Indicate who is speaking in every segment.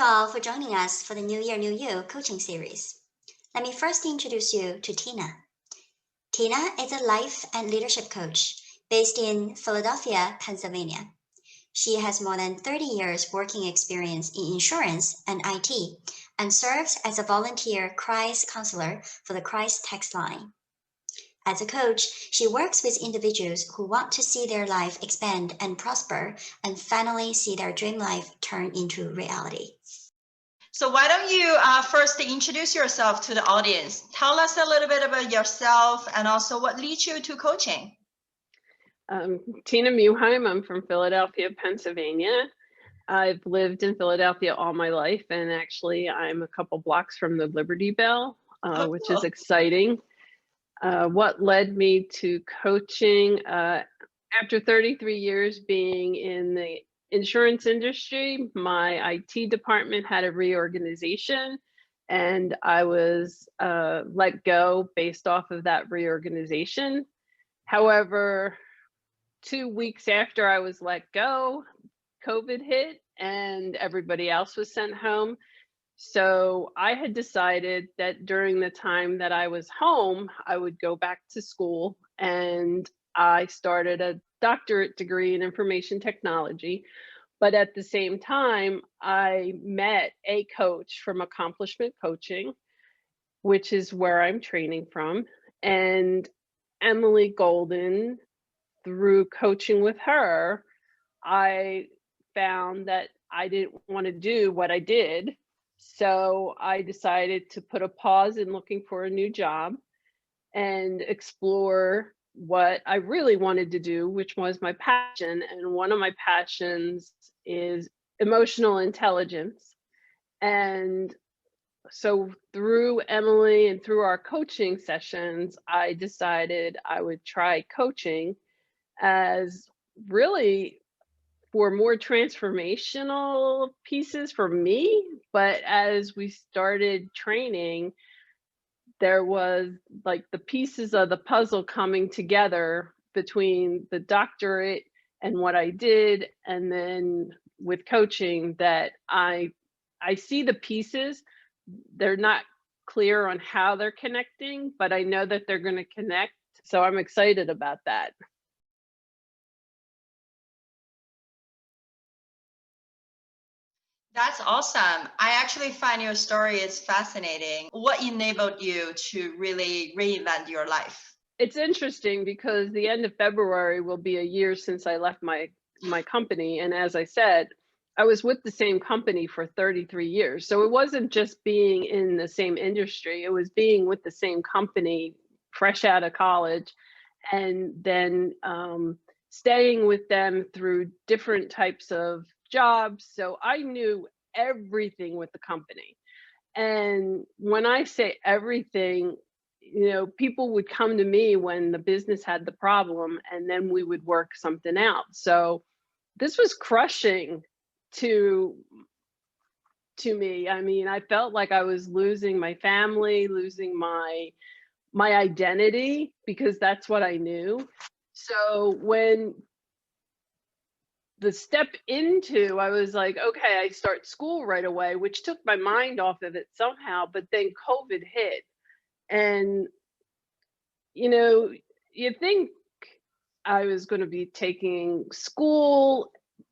Speaker 1: you all for joining us for the New Year, New You coaching series. Let me first introduce you to Tina. Tina is a life and leadership coach based in Philadelphia, Pennsylvania. She has more than 30 years working experience in insurance and IT and serves as a volunteer CRISE counselor for the CRISE text line. As a coach, she works with individuals who want to see their life expand and prosper and finally see their dream life turn into reality.
Speaker 2: So why don't you first introduce yourself to the audience? Tell us a little bit about yourself and also what leads you to coaching.
Speaker 3: Tina Muheim, I'm from Philadelphia, Pennsylvania. I've lived in Philadelphia all my life, and actually I'm a couple blocks from the Liberty Bell, which is exciting. What led me to coaching? After 33 years being in the insurance industry, my IT department had a reorganization, and I was let go based off of that reorganization. However, 2 weeks after I was let go, COVID hit and everybody else was sent home. So I had decided that during the time that I was home, I would go back to school, and I started a doctorate degree in information technology. But at the same time, I met a coach from Accomplishment Coaching, which is where I'm training from, and Emily Golden. Through coaching with her, I found that I didn't want to do what I did. So I decided to put a pause in looking for a new job and explore what I really wanted to do, which was my passion. And one of my passions is emotional intelligence. And so through Emily and through our coaching sessions, I decided I would try coaching as really for more transformational pieces for me. But as we started training, there was like the pieces of the puzzle coming together between the doctorate and what I did, and then with coaching, that I see the pieces. They're not clear on how they're connecting, but I know that they're going to connect. So I'm excited about that.
Speaker 2: That's awesome. I actually find your story is fascinating. What enabled you to really reinvent your life?
Speaker 3: It's interesting because the end of February will be a year since I left my company. And as I said, I was with the same company for 33 years. So it wasn't just being in the same industry, it was being with the same company fresh out of college, and then staying with them through different types of jobs. So I knew everything with the company. And when I say everything, people would come to me when the business had the problem, and then we would work something out. So this was crushing to me. I mean, I felt like I was losing my family, losing my identity, because that's what I knew. So when the step into, I was like, okay, I start school right away, which took my mind off of it somehow, but then COVID hit. And, you think I was going to be taking school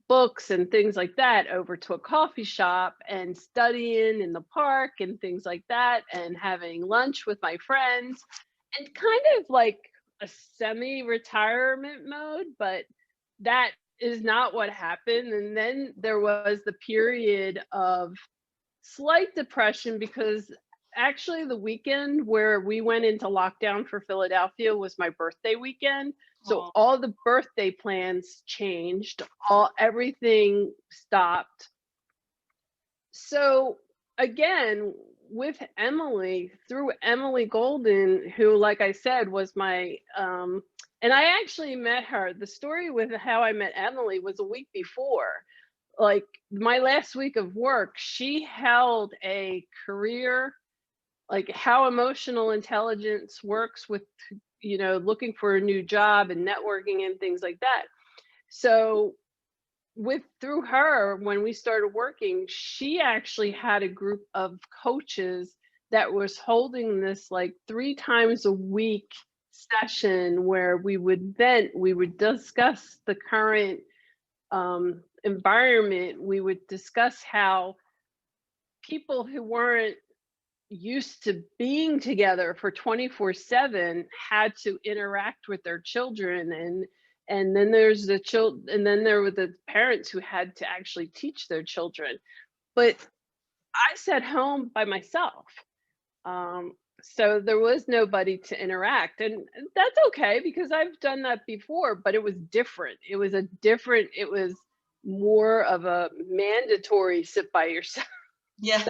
Speaker 3: books and things like that over to a coffee shop and studying in the park and things like that, and having lunch with my friends, and kind of like a semi-retirement mode, but that is not what happened. And then there was the period of slight depression, because actually the weekend where we went into lockdown for Philadelphia was my birthday weekend. So all the birthday plans changed, everything stopped. So again, with Emily, through Emily Golden, who, like I said, was my, and I actually met her. The story with how I met Emily was a week before. Like my last week of work, she held a career, like how emotional intelligence works with, looking for a new job and networking and things like that. So through her, when we started working, she actually had a group of coaches that was holding this like 3 times a week session where we would vent, we would discuss the current environment, we would discuss how people who weren't used to being together for 24/7 had to interact with their children, and then there's the and then there were the parents who had to actually teach their children. But I sat home by myself. Um, so there was nobody to interact, and that's okay because I've done that before, but it was different. It was more of a mandatory sit by yourself.
Speaker 2: Yeah.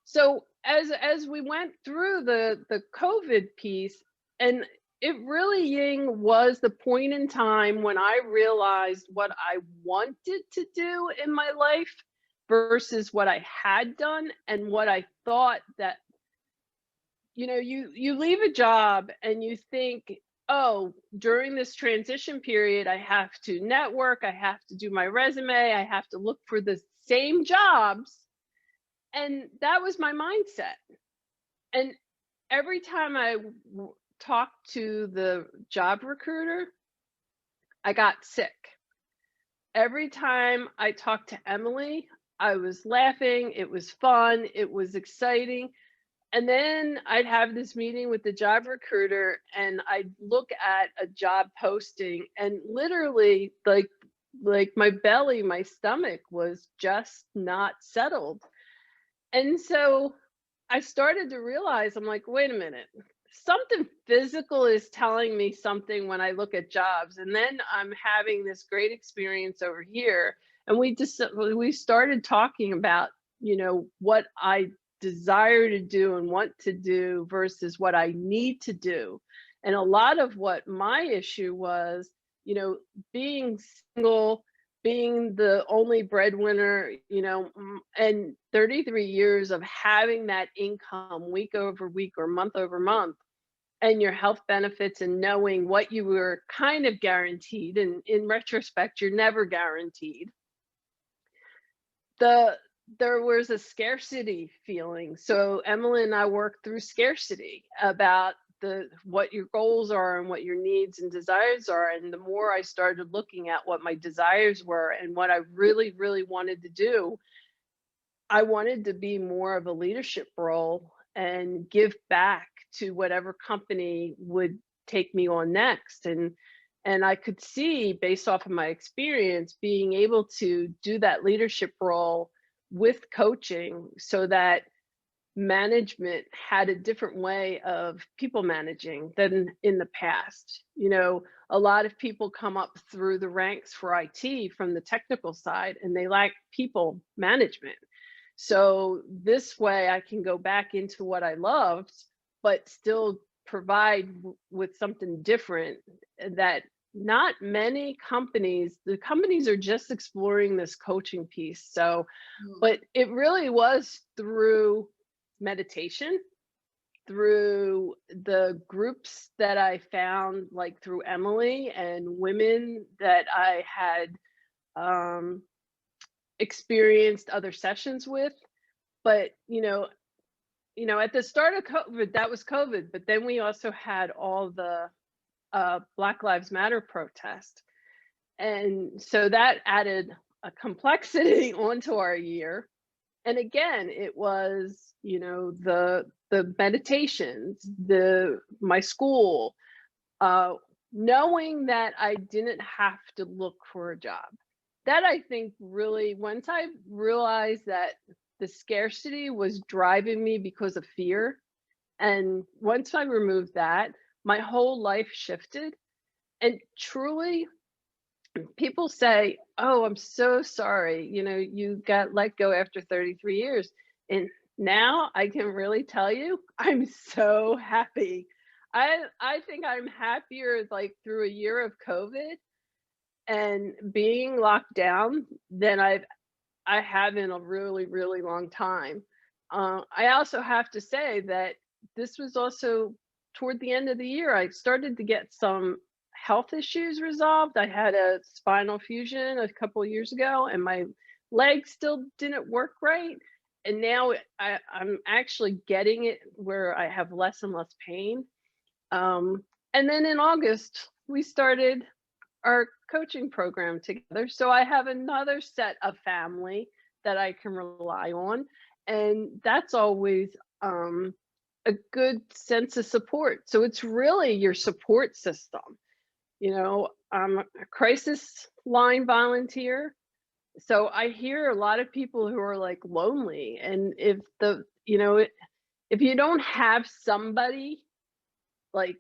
Speaker 3: So as we went through the COVID piece, and it really, Ying, was the point in time when I realized what I wanted to do in my life versus what I had done and what I thought that, you leave a job and you think, oh, during this transition period, I have to network, I have to do my resume, I have to look for the same jobs. And that was my mindset. And every time I talked to the job recruiter, I got sick. Every time I talked to Emily, I was laughing. It was fun. It was exciting. And then I'd have this meeting with the job recruiter and I'd look at a job posting and literally like my belly, my stomach was just not settled. And so I started to realize, I'm like, wait a minute, something physical is telling me something when I look at jobs. And then I'm having this great experience over here. And we started talking about, what I desire to do and want to do versus what I need to do. And a lot of what my issue was, being single, being the only breadwinner, and 33 years of having that income week over week or month over month, and your health benefits and knowing what you were kind of guaranteed. And in retrospect, you're never guaranteed. There was a scarcity feeling. So Emily and I worked through scarcity about what your goals are and what your needs and desires are. And the more I started looking at what my desires were and what I really, really wanted to do, I wanted to be more of a leadership role and give back to whatever company would take me on next. And I could see, based off of my experience, being able to do that leadership role with coaching so that management had a different way of people managing than in the past. A lot of people come up through the ranks for IT from the technical side and they lack people management. So this way I can go back into what I loved, but still provide with something different that not many the companies are just exploring this coaching piece. So, but it really was through meditation, through the groups that I found, like through Emily and women that I had experienced other sessions with. But at the start of COVID, that was COVID, but then we also had all the Black Lives Matter protest. And so that added a complexity onto our year. And again, it was, the meditations, my school, knowing that I didn't have to look for a job. That, I think, really, once I realized that the scarcity was driving me because of fear, and once I removed that, my whole life shifted. And truly, people say, oh, I'm so sorry, you got let go after 33 years. And now I can really tell you, I'm so happy. I think I'm happier like through a year of COVID and being locked down than I have in a really, really long time. I also have to say that this was also toward the end of the year, I started to get some health issues resolved. I had a spinal fusion a couple years ago, and my leg still didn't work right. And now I'm actually getting it where I have less and less pain. And then in August, we started our coaching program together. So I have another set of family that I can rely on. And that's always a good sense of support. So it's really your support system. I'm a crisis line volunteer. So I hear a lot of people who are like lonely. And if you don't have somebody, like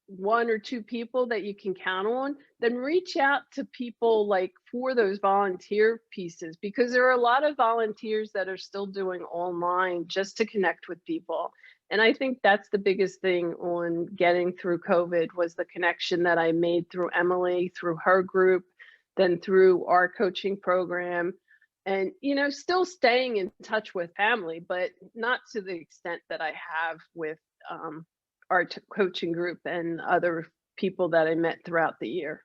Speaker 3: one or two people that you can count on, then reach out to people like for those volunteer pieces, because there are a lot of volunteers that are still doing online just to connect with people. And I think that's the biggest thing on getting through COVID, was the connection that I made through Emily, through her group, then through our coaching program. And, still staying in touch with family, but not to the extent that I have with our coaching group and other people that I met throughout the year.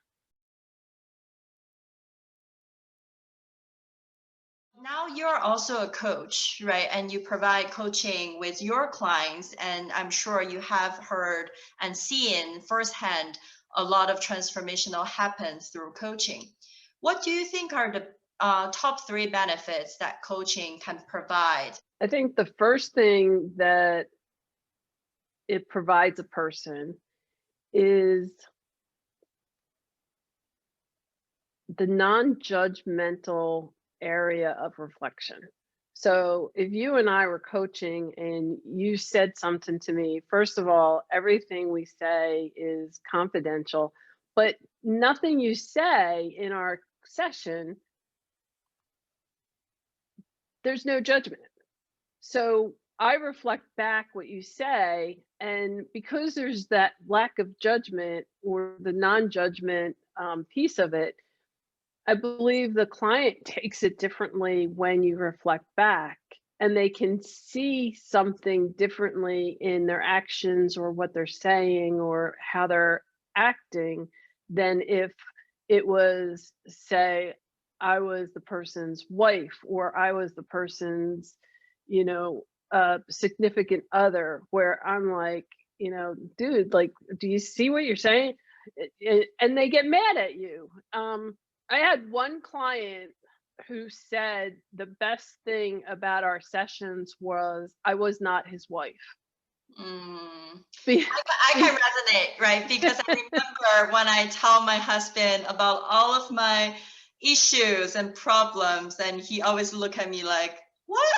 Speaker 2: Now you're also a coach, right? And you provide coaching with your clients. And I'm sure you have heard and seen firsthand a lot of transformational happens through coaching. What do you think are the top 3 benefits that coaching can provide?
Speaker 3: I think the first thing that it provides a person is the non-judgmental area of reflection. So if you and I were coaching and you said something to me, first of all, everything we say is confidential, but nothing you say in our session, there's no judgment. So I reflect back what you say, and because there's that lack of judgment or the non-judgment piece of it, I believe the client takes it differently when you reflect back, and they can see something differently in their actions or what they're saying or how they're acting than if it was, say, I was the person's wife or I was the person's, significant other, where I'm like, dude, like, do you see what you're saying? And they get mad at you. I had one client who said the best thing about our sessions was I was not his wife.
Speaker 2: I can resonate, right? Because I remember when I tell my husband about all of my issues and problems, and he always look at me like, what?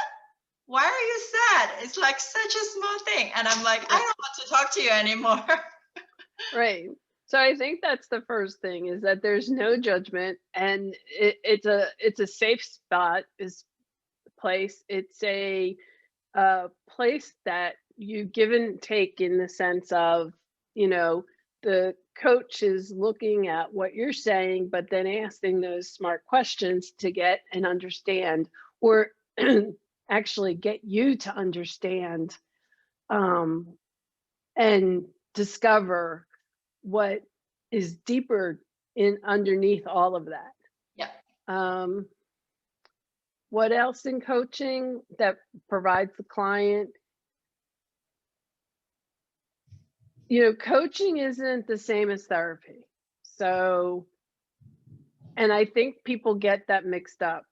Speaker 2: Why are you sad? It's like such a small thing. And I'm like, I don't want to talk to you anymore.
Speaker 3: Right. So I think that's the first thing, is that there's no judgment, and it's a safe spot, is place. It's a place that you give and take, in the sense of, the coach is looking at what you're saying, but then asking those smart questions to get and understand, or actually get you to understand, and discover what is deeper in underneath all of that.
Speaker 2: Yeah.
Speaker 3: What else in coaching that provides the client? Coaching isn't the same as therapy. So, and I think people get that mixed up.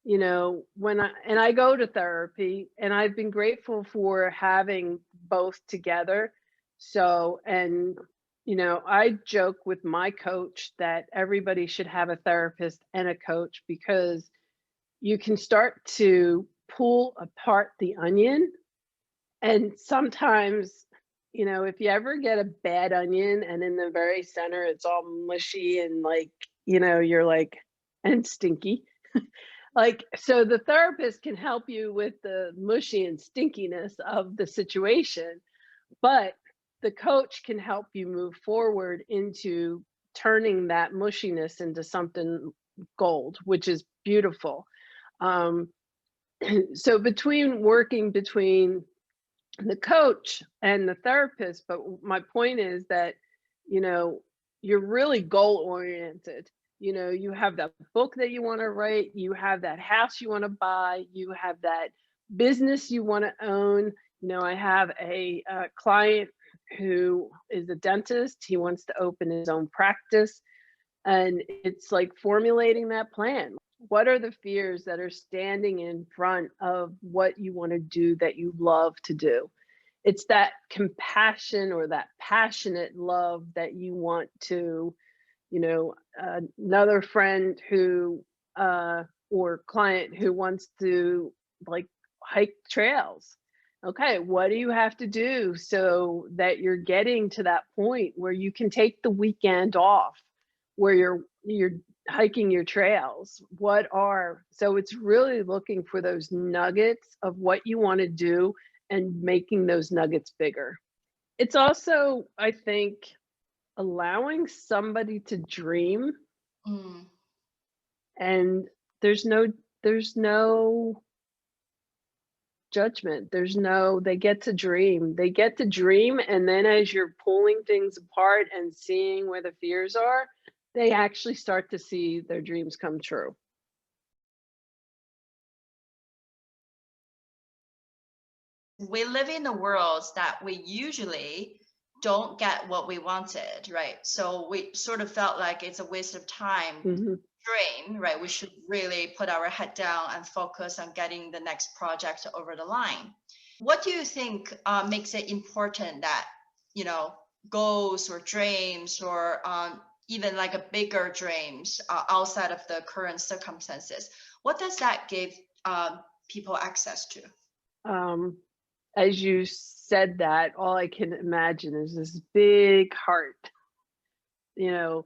Speaker 3: When I go to therapy, and I've been grateful for having both together. So, and I joke with my coach that everybody should have a therapist and a coach, because you can start to pull apart the onion. And sometimes, if you ever get a bad onion and in the very center it's all mushy and like, you're like, and stinky. Like, so the therapist can help you with the mushy and stinkiness of the situation, but the coach can help you move forward into turning that mushiness into something gold, which is beautiful. So working between the coach and the therapist, but my point is that, you're really goal oriented. You have that book that you want to write, you have that house you want to buy, you have that business you want to own. I have a client who is a dentist. He wants to open his own practice, and it's like formulating that plan. What are the fears that are standing in front of what you want to do that you love to do? It's that compassion or that passionate love that you want to, another friend who or client who wants to like hike trails. Okay, what do you have to do so that you're getting to that point where you can take the weekend off, where you're hiking your trails? So it's really looking for those nuggets of what you want to do and making those nuggets bigger. It's also, I think, allowing somebody to dream, and there's no judgment. They get to dream. And then as you're pulling things apart and seeing where the fears are, they actually start to see their dreams come true.
Speaker 2: We live in a world that we usually don't get what we wanted, right? So we sort of felt like it's a waste of time, dream, right? We should really put our head down and focus on getting the next project over the line. What do you think makes it important that, goals or dreams or even like a bigger dreams outside of the current circumstances? What does that give people access to?
Speaker 3: As you said that, all I can imagine is this big heart. When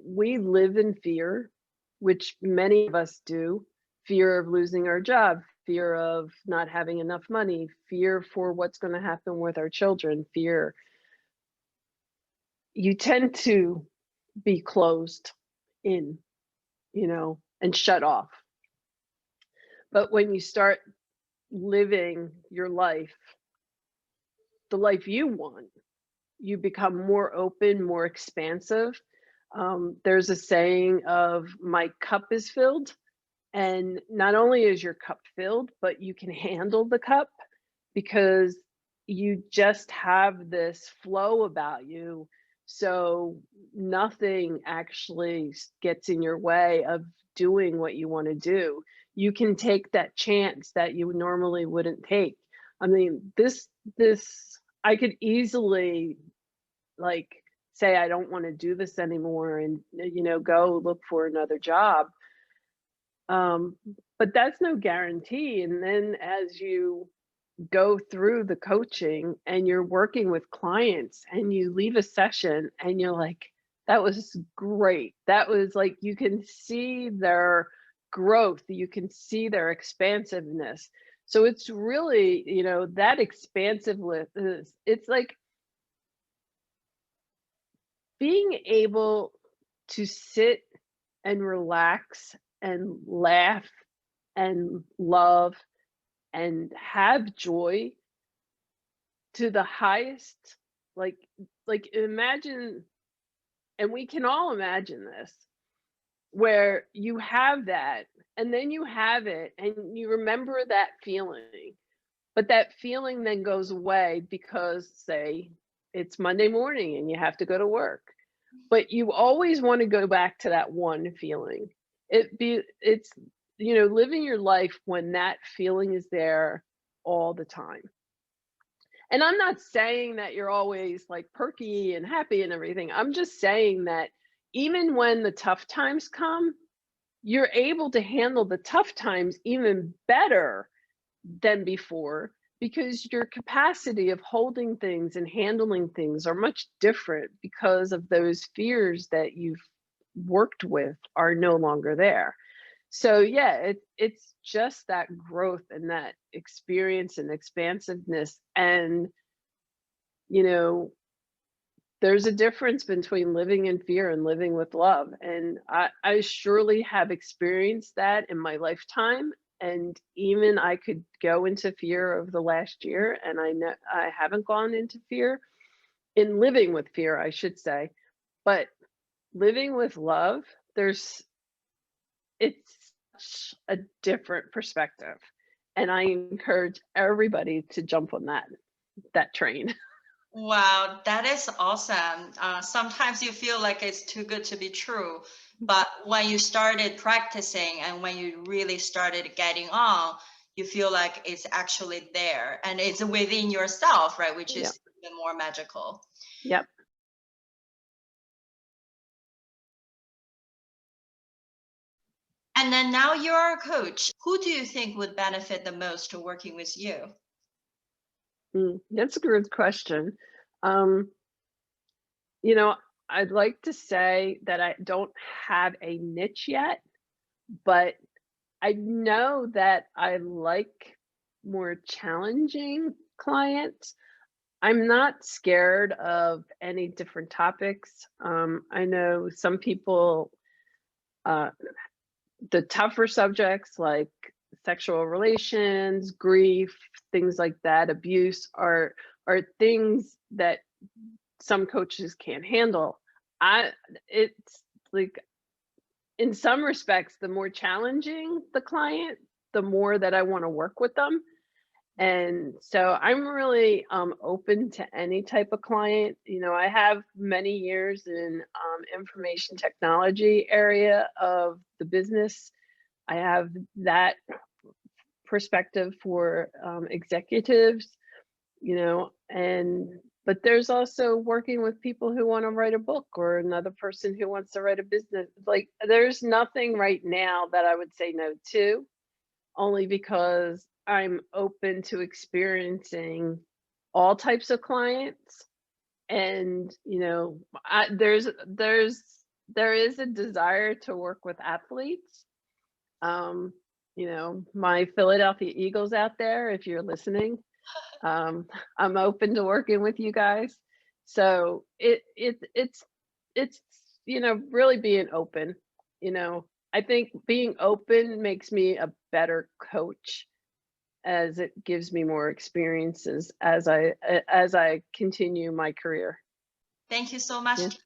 Speaker 3: we live in fear, which many of us do, fear of losing our job, fear of not having enough money, fear for what's going to happen with our children, fear, you tend to be closed in, and shut off. But when you start living your life, the life you want, you become more open, more expansive. There's a saying of my cup is filled, and not only is your cup filled, but you can handle the cup because you just have this flow about you. So nothing actually gets in your way of doing what you want to do. You can take that chance that you normally wouldn't take. I mean, this I could easily say I don't want to do this anymore and go look for another job. But that's no guarantee. And then as you go through the coaching and you're working with clients and you leave a session and you're like, that was great. That was like, you can see their growth, you can see their expansiveness. So it's really, that expansiveness, it's like being able to sit and relax and laugh and love and have joy to the highest, like imagine, and we can all imagine this, where you have that and then you have it and you remember that feeling, but that feeling then goes away because, say, it's Monday morning and you have to go to work, but you always want to go back to that one feeling. It's living your life when that feeling is there all the time. And I'm not saying that you're always like perky and happy and everything. I'm just saying that even when the tough times come, you're able to handle the tough times even better than before, because your capacity of holding things and handling things are much different because of those fears that you've worked with are no longer there. So yeah, it's just that growth and that experience and expansiveness. And there's a difference between living in fear and living with love. And I surely have experienced that in my lifetime. And even I could go into fear of the last year, and I know I haven't gone into fear in living with fear, I should say, but living with love, it's such a different perspective. And I encourage everybody to jump on that train.
Speaker 2: Wow, that is awesome. Sometimes you feel like it's too good to be true, but when you started practicing and when you really started getting on, you feel like it's actually there and it's within yourself, right? Which
Speaker 3: Yep.
Speaker 2: is even more magical.
Speaker 3: Yep.
Speaker 2: And then now you're a coach. Who do you think would benefit the most to working with you?
Speaker 3: That's a good question. Um, you know, I'd like to say that I don't have a niche yet, but I know that I like more challenging clients. I'm not scared of any different topics. I know some people, uh, the tougher subjects like sexual relations, grief, things like that, abuse are things that some coaches can't handle. It's like in some respects, the more challenging the client, the more that I want to work with them. And so I'm really open to any type of client. I have many years in information technology area of the business. I have that perspective for executives, but there's also working with people who want to write a book or another person who wants to write a business. Like there's nothing right now that I would say no to, only because I'm open to experiencing all types of clients. And, there is a desire to work with athletes. My Philadelphia Eagles out there, if you're listening, I'm open to working with you guys. So it's really being open. I think being open makes me a better coach, as it gives me more experiences as I continue my career.
Speaker 2: Thank you so much,
Speaker 3: Yeah.
Speaker 2: Tina.